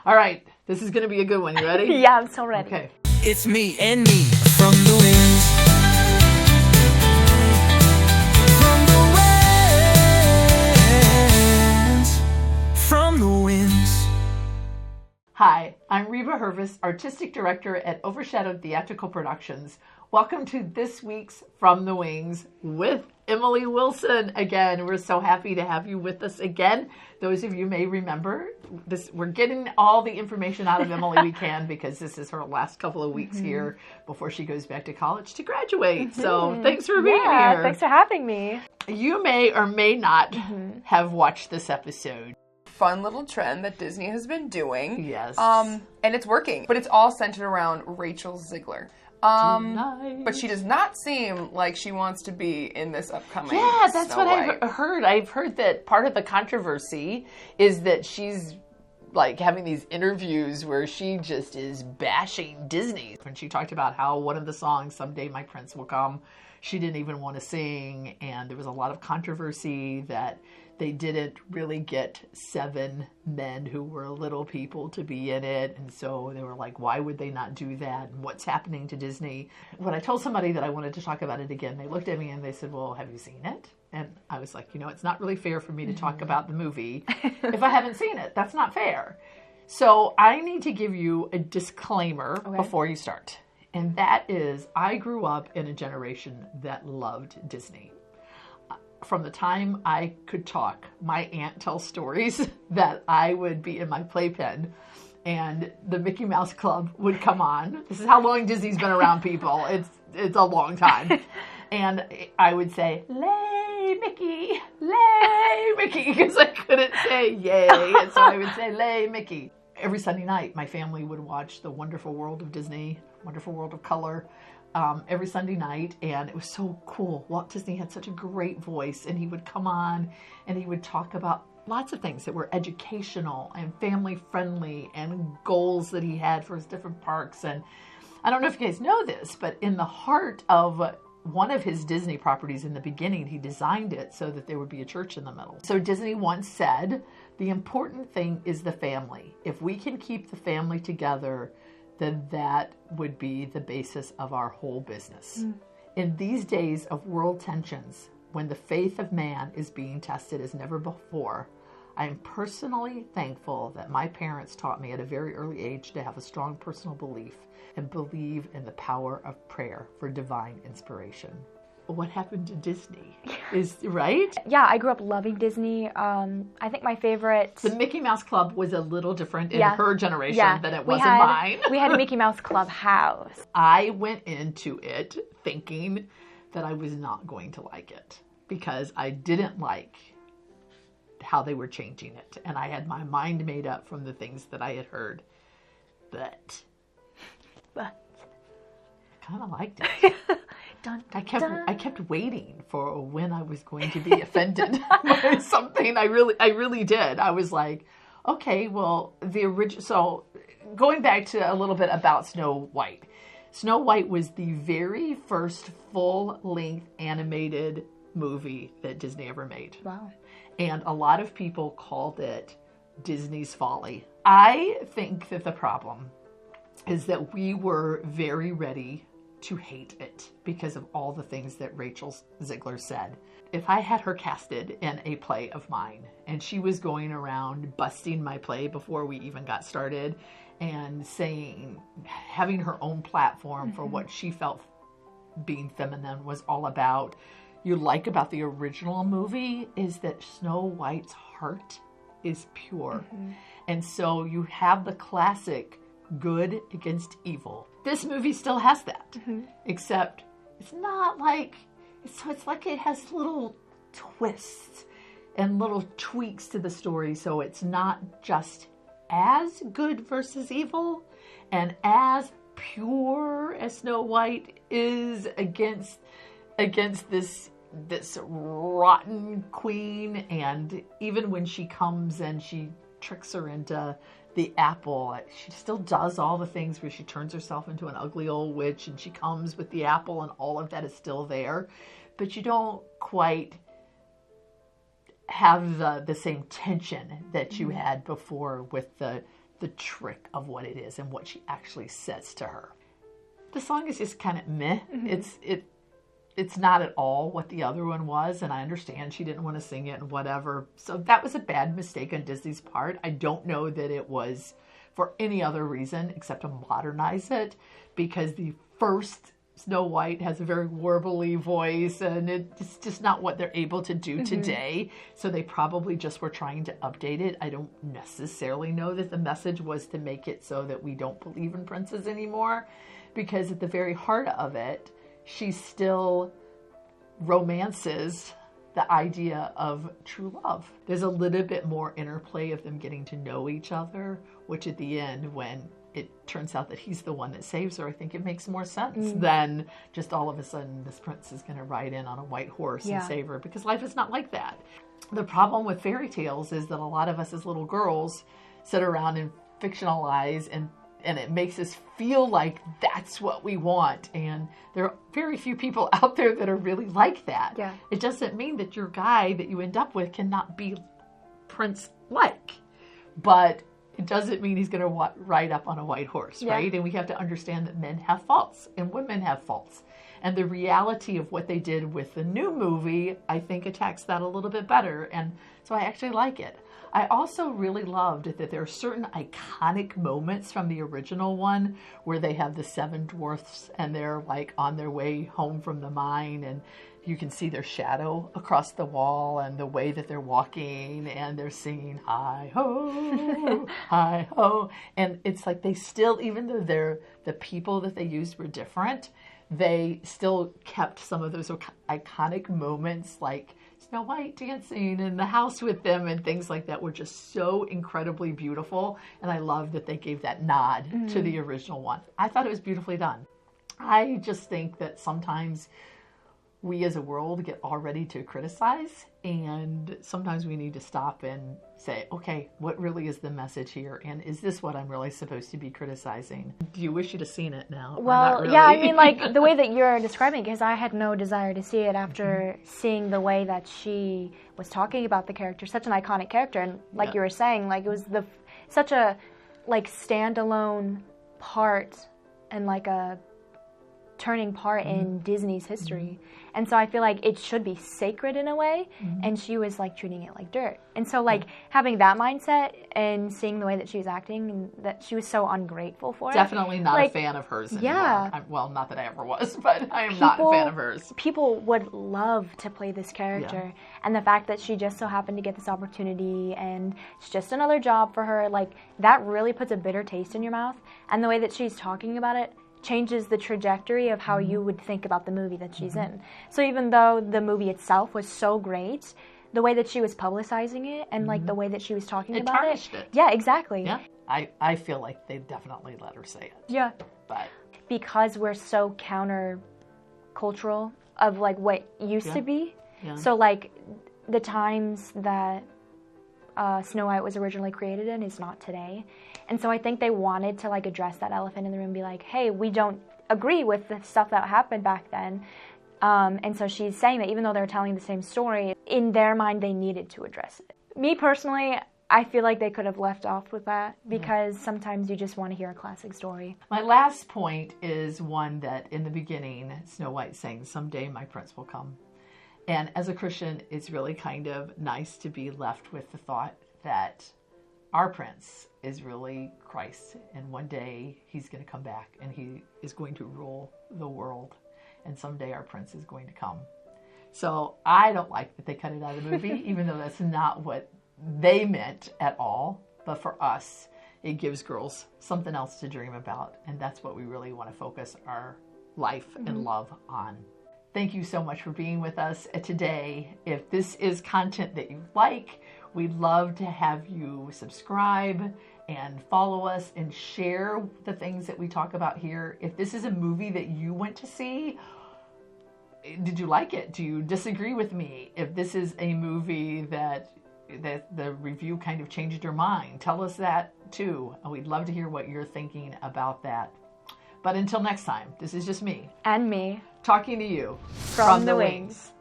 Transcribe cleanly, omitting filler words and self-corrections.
All right, this is going to be a good one. You ready? Yeah, I'm so ready. Okay. It's me and me from the wings. From the winds. From the winds. Hi, I'm Reba Hervis, Artistic Director at Overshadowed Theatrical Productions. Welcome to this week's From the Wings with Emily Wilson. Again, we're so happy to have you with us again. Those of you may remember this. We're getting all the information out of Emily we can because this is her last couple of weeks here before she goes back to college to graduate. So thanks for being here. Thanks for having me. You may or may not have watched this episode. Fun little trend that Disney has been doing. Yes. And it's working. But it's all centered around Rachel Ziegler. But she does not seem like she wants to be in this upcoming Yeah, that's Snow what White. I've heard. I've heard that part of the controversy is that she's like having these interviews where she just is bashing Disney. When she talked about how one of the songs, Someday My Prince Will Come, she didn't even want to sing, and there was a lot of controversy that they didn't really get 7 men who were little people to be in it. And so they were like, why would they not do that? And what's happening to Disney? When I told somebody that I wanted to talk about it again, they looked at me and they said, well, have you seen it? And I was like, it's not really fair for me to talk about the movie if I haven't seen it. That's not fair. So I need to give you a disclaimer before you start. And that is, I grew up in a generation that loved Disney. From the time I could talk, my aunt tells stories that I would be in my playpen and the Mickey Mouse Club would come on. This is how long Disney's been around, people. It's a long time. And I would say, lay Mickey, because I couldn't say yay. And so I would say, lay Mickey. Every Sunday night, my family would watch The Wonderful World of Disney, Wonderful World of Color, every Sunday night, and it was so cool. Walt Disney had such a great voice, and he would come on and he would talk about lots of things that were educational and family friendly and goals that he had for his different parks. And I don't know if you guys know this, but in the heart of one of his Disney properties in the beginning, he designed it so that there would be a church in the middle. So Disney once said, the important thing is the family. If we can keep the family together, then that would be the basis of our whole business. In these days of world tensions, when the faith of man is being tested as never before, I am personally thankful that my parents taught me at a very early age to have a strong personal belief and believe in the power of prayer for divine inspiration. What happened to Disney is, right? Yeah, I grew up loving Disney. I think my favorite... The Mickey Mouse Club was a little different in her generation than it was in mine. We had a Mickey Mouse Club house. I went into it thinking that I was not going to like it because I didn't like how they were changing it. And I had my mind made up from the things that I had heard. But I kind of liked it. I kept waiting for when I was going to be offended by something. I really did. I was like, okay, well, the original. So going back to a little bit about Snow White. Snow White was the very first full-length animated movie that Disney ever made. Wow. And a lot of people called it Disney's folly. I think that the problem is that we were very ready to hate it because of all the things that Rachel Ziegler said. If I had her casted in a play of mine and she was going around busting my play before we even got started and having her own platform for what she felt being feminine was all about, you like about the original movie is that Snow White's heart is pure. And so you have the classic good against evil. This movie still has that, except it's not like, it's like it has little twists and little tweaks to the story. So it's not just as good versus evil and as pure as Snow White is against this rotten queen. And even when she comes and she tricks her into the apple, she still does all the things where she turns herself into an ugly old witch and she comes with the apple and all of that is still there, but you don't quite have the same tension that you had before with the the trick of what it is and what she actually says to her. The song is just kind of meh. It's not at all what the other one was, and I understand she didn't want to sing it and whatever. So that was a bad mistake on Disney's part. I don't know that it was for any other reason except to modernize it, because the first Snow White has a very warbly voice, and it's just not what they're able to do today. So they probably just were trying to update it. I don't necessarily know that the message was to make it so that we don't believe in princes anymore, because at the very heart of it, she still romances the idea of true love. There's a little bit more interplay of them getting to know each other, which at the end, when it turns out that he's the one that saves her, I think it makes more sense than just all of a sudden this prince is going to ride in on a white horse and save her, because life is not like that. The problem with fairy tales is that a lot of us as little girls sit around and fictionalize, and it makes us feel like that's what we want. And there are very few people out there that are really like that. Yeah. It doesn't mean that your guy that you end up with cannot be prince-like. But it doesn't mean he's going to ride up on a white horse, right? And we have to understand that men have faults and women have faults. And the reality of what they did with the new movie, I think, attacks that a little bit better. And so I actually like it. I also really loved that there are certain iconic moments from the original one where they have the 7 dwarfs and they're like on their way home from the mine, and you can see their shadow across the wall and the way that they're walking, and they're singing hi ho, hi ho. And it's like they still, even though the people that they used were different, they still kept some of those iconic moments, like Snow White dancing in the house with them and things like that, were just so incredibly beautiful. And I love that they gave that nod to the original one. I thought it was beautifully done. I just think that sometimes we as a world get all ready to criticize, and sometimes we need to stop and say, okay, what really is the message here? And is this what I'm really supposed to be criticizing? Do you wish you'd have seen it now? Well, really? yeah, I mean, like the way that you're describing it, because I had no desire to see it after seeing the way that she was talking about the character, such an iconic character. And like you were saying, like it was such a like standalone part and like a turning part in Disney's history. And so I feel like it should be sacred in a way, and she was like treating it like dirt. And so like having that mindset and seeing the way that she was acting, and that she was so ungrateful for it. Definitely not a fan of hers anymore. Well, not that I ever was, but I am not a fan of hers. People would love to play this character, and the fact that she just so happened to get this opportunity and it's just another job for her, like that really puts a bitter taste in your mouth. And the way that she's talking about it changes the trajectory of how you would think about the movie that she's in. So even though the movie itself was so great, the way that she was publicizing it and like the way that she was talking about tarnished it. Yeah, exactly. Yeah, I feel like they definitely let her say it. Yeah. But because we're so counter-cultural of like what used to be. Yeah. So like the times that Snow White was originally created in is not today. And so I think they wanted to like address that elephant in the room and be like, hey, we don't agree with the stuff that happened back then. And so she's saying that even though they're telling the same story, in their mind they needed to address it. Me personally, I feel like they could have left off with that, because sometimes you just want to hear a classic story. My last point is one that in the beginning, Snow White saying, someday my prince will come. And as a Christian, it's really kind of nice to be left with the thought that our prince is really Christ. And one day he's going to come back and he is going to rule the world. And someday our prince is going to come. So I don't like that they cut it out of the movie, even though that's not what they meant at all. But for us, it gives girls something else to dream about. And that's what we really want to focus our life and love on. Thank you so much for being with us today. If this is content that you like, we'd love to have you subscribe and follow us and share the things that we talk about here. If this is a movie that you went to see, did you like it? Do you disagree with me? If this is a movie that the review kind of changed your mind, tell us that too. We'd love to hear what you're thinking about that. But until next time, this is just me. And me. Talking to you from the wings.